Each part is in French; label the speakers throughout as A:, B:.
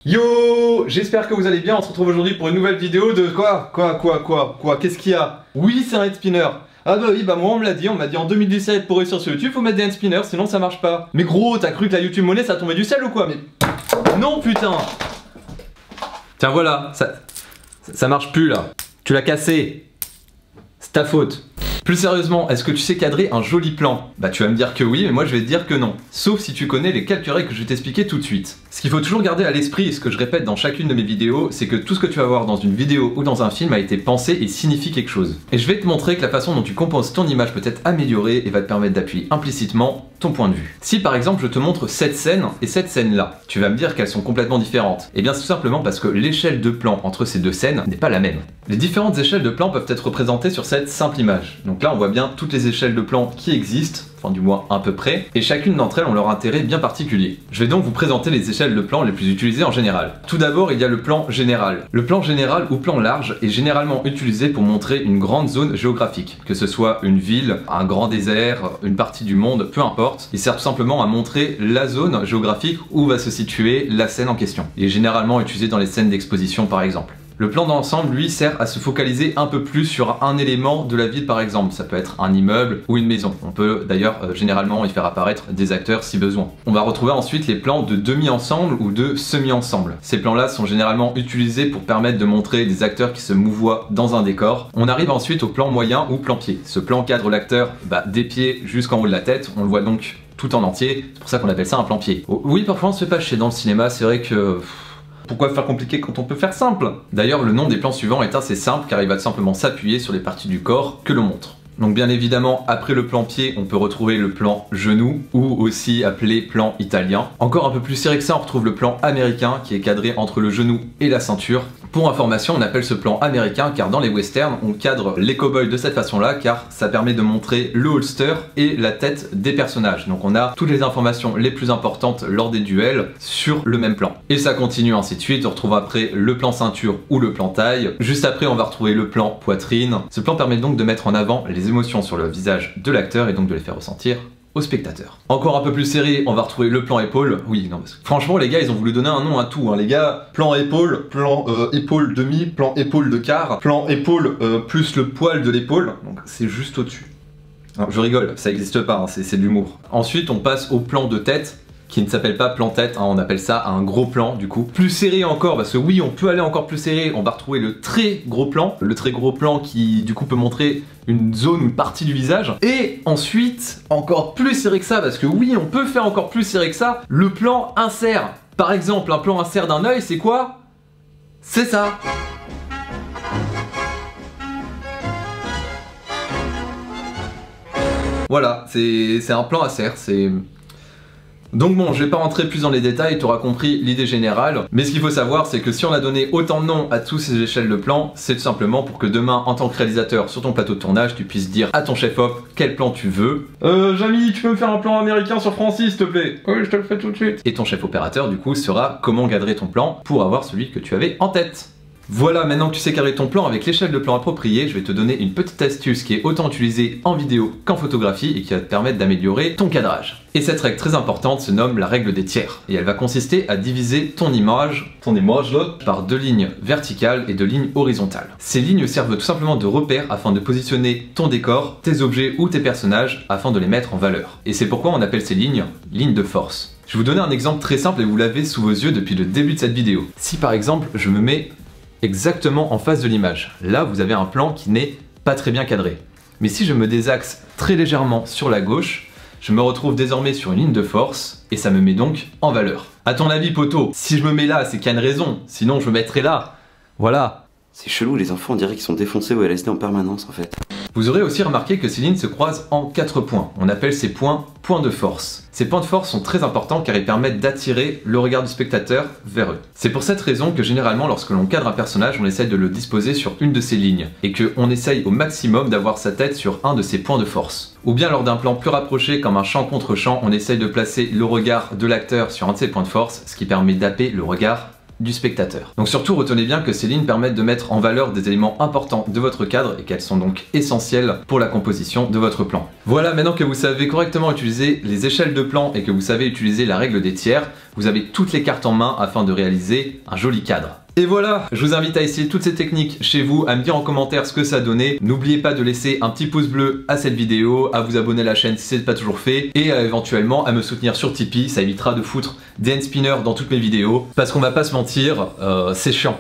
A: Yo, j'espère que vous allez bien, on se retrouve aujourd'hui pour une nouvelle vidéo de quoi, qu'est-ce qu'il y a? Oui, c'est un head spinner. Ah bah oui, bah moi on me l'a dit, en 2017 pour réussir sur YouTube, faut mettre des hand spinners, sinon ça marche pas. Mais gros, t'as cru que la YouTube monnaie ça tombait du ciel ou quoi? Mais non putain. Tiens voilà, ça marche plus là. Tu l'as cassé. C'est ta faute. Plus sérieusement, est-ce que tu sais cadrer un joli plan? Bah tu vas me dire que oui, mais moi je vais te dire que non. Sauf si tu connais les quelques règles que je vais t'expliquer tout de suite. Ce qu'il faut toujours garder à l'esprit, et ce que je répète dans chacune de mes vidéos, c'est que tout ce que tu vas voir dans une vidéo ou dans un film a été pensé et signifie quelque chose. Et je vais te montrer que la façon dont tu composes ton image peut être améliorée et va te permettre d'appuyer implicitement ton point de vue. Si par exemple je te montre cette scène et cette scène là, tu vas me dire qu'elles sont complètement différentes. Et bien c'est tout simplement parce que l'échelle de plan entre ces deux scènes n'est pas la même. Les différentes échelles de plan peuvent être représentées sur cette simple image. Donc là on voit bien toutes les échelles de plan qui existent, enfin du moins à peu près, et chacune d'entre elles ont leur intérêt bien particulier. Je vais donc vous présenter les échelles de plan les plus utilisées en général. Tout d'abord il y a le plan général. Le plan général ou plan large est généralement utilisé pour montrer une grande zone géographique, que ce soit une ville, un grand désert, une partie du monde, peu importe. Il sert tout simplement à montrer la zone géographique où va se situer la scène en question. Il est généralement utilisé dans les scènes d'exposition par exemple. Le plan d'ensemble, lui, sert à se focaliser un peu plus sur un élément de la ville par exemple. Ça peut être un immeuble ou une maison. On peut d'ailleurs généralement y faire apparaître des acteurs si besoin. On va retrouver ensuite les plans de demi-ensemble ou de semi-ensemble. Ces plans-là sont généralement utilisés pour permettre de montrer des acteurs qui se mouvoient dans un décor. On arrive ensuite au plan moyen ou plan pied. Ce plan cadre l'acteur des pieds jusqu'en haut de la tête. On le voit donc tout en entier. C'est pour ça qu'on appelle ça un plan pied. Oui, parfois on se fait pas chier dans le cinéma. C'est vrai que... pourquoi faire compliqué quand on peut faire simple? D'ailleurs, le nom des plans suivants est assez simple car il va tout simplement s'appuyer sur les parties du corps que l'on montre. Donc bien évidemment, après le plan pied, on peut retrouver le plan genou, ou aussi appelé plan italien. Encore un peu plus serré que ça, on retrouve le plan américain qui est cadré entre le genou et la ceinture. Pour information, on appelle ce plan américain car dans les westerns, on cadre les cow-boys de cette façon-là car ça permet de montrer le holster et la tête des personnages. Donc on a toutes les informations les plus importantes lors des duels sur le même plan. Et ça continue ainsi de suite, on retrouve après le plan ceinture ou le plan taille. Juste après, on va retrouver le plan poitrine. Ce plan permet donc de mettre en avant les émotions sur le visage de l'acteur et donc de les faire ressentir au spectateur. Encore un peu plus serré, on va retrouver le plan épaule. Oui, non, parce que franchement les gars, ils ont voulu donner un nom à tout, hein. Les gars, plan épaule, plan épaule demi, plan épaule de quart, plan épaule plus le poil de l'épaule, donc c'est juste au-dessus. Je rigole, ça n'existe pas, hein, c'est de l'humour. Ensuite, on passe au plan de tête, qui ne s'appelle pas plan tête, hein, on appelle ça un gros plan du coup. Plus serré encore, parce que oui, on peut aller encore plus serré, on va retrouver le très gros plan qui du coup peut montrer une zone ou une partie du visage. Et ensuite, encore plus serré que ça, parce que oui, on peut faire encore plus serré que ça, le plan insert. Par exemple, un plan insert d'un œil, c'est quoi? C'est ça. Voilà, c'est un plan insert, c'est... Donc bon, je vais pas rentrer plus dans les détails, tu auras compris l'idée générale, mais ce qu'il faut savoir c'est que si on a donné autant de noms à tous ces échelles de plans, c'est tout simplement pour que demain, en tant que réalisateur sur ton plateau de tournage, tu puisses dire à ton chef-op quel plan tu veux. Jamy, tu peux me faire un plan américain sur Francis, s'il te plaît? Oui, je te le fais tout de suite. Et ton chef opérateur, du coup, saura comment cadrer ton plan pour avoir celui que tu avais en tête. Voilà, maintenant que tu sais cadrer ton plan avec l'échelle de plan appropriée, je vais te donner une petite astuce qui est autant utilisée en vidéo qu'en photographie et qui va te permettre d'améliorer ton cadrage. Et cette règle très importante se nomme la règle des tiers. Et elle va consister à diviser ton image là, par deux lignes verticales et deux lignes horizontales. Ces lignes servent tout simplement de repères afin de positionner ton décor, tes objets ou tes personnages afin de les mettre en valeur. Et c'est pourquoi on appelle ces lignes de force. Je vais vous donner un exemple très simple et vous l'avez sous vos yeux depuis le début de cette vidéo. Si par exemple je me mets exactement en face de l'image. Là, vous avez un plan qui n'est pas très bien cadré. Mais si je me désaxe très légèrement sur la gauche, je me retrouve désormais sur une ligne de force et ça me met donc en valeur. À ton avis, poto, si je me mets là, c'est qu'il y a une raison. Sinon, je me mettrais là. Voilà.
B: C'est chelou, les enfants, on dirait qu'ils sont défoncés au LSD en permanence en fait.
A: Vous aurez aussi remarqué que ces lignes se croisent en 4 points. On appelle ces points de force. Ces points de force sont très importants car ils permettent d'attirer le regard du spectateur vers eux. C'est pour cette raison que généralement lorsque l'on cadre un personnage, on essaye de le disposer sur une de ces lignes et qu'on essaye au maximum d'avoir sa tête sur un de ces points de force. Ou bien lors d'un plan plus rapproché comme un champ contre champ, on essaye de placer le regard de l'acteur sur un de ces points de force, ce qui permet d'happer le regard du spectateur. Donc surtout retenez bien que ces lignes permettent de mettre en valeur des éléments importants de votre cadre et qu'elles sont donc essentielles pour la composition de votre plan. Voilà, maintenant que vous savez correctement utiliser les échelles de plan et que vous savez utiliser la règle des tiers, vous avez toutes les cartes en main afin de réaliser un joli cadre. Et voilà, je vous invite à essayer toutes ces techniques chez vous, à me dire en commentaire ce que ça donnait. N'oubliez pas de laisser un petit pouce bleu à cette vidéo, à vous abonner à la chaîne si ce n'est pas toujours fait, et éventuellement à me soutenir sur Tipeee, ça évitera de foutre des hand spinners dans toutes mes vidéos, parce qu'on va pas se mentir, c'est chiant.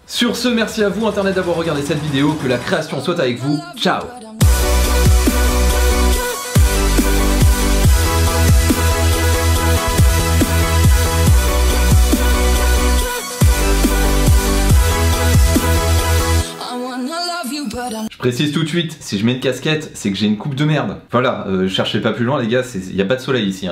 A: Sur ce, merci à vous Internet d'avoir regardé cette vidéo, que la création soit avec vous, ciao. Je précise tout de suite, si je mets une casquette, c'est que j'ai une coupe de merde. Voilà, cherchez pas plus loin les gars, y a pas de soleil ici. Hein.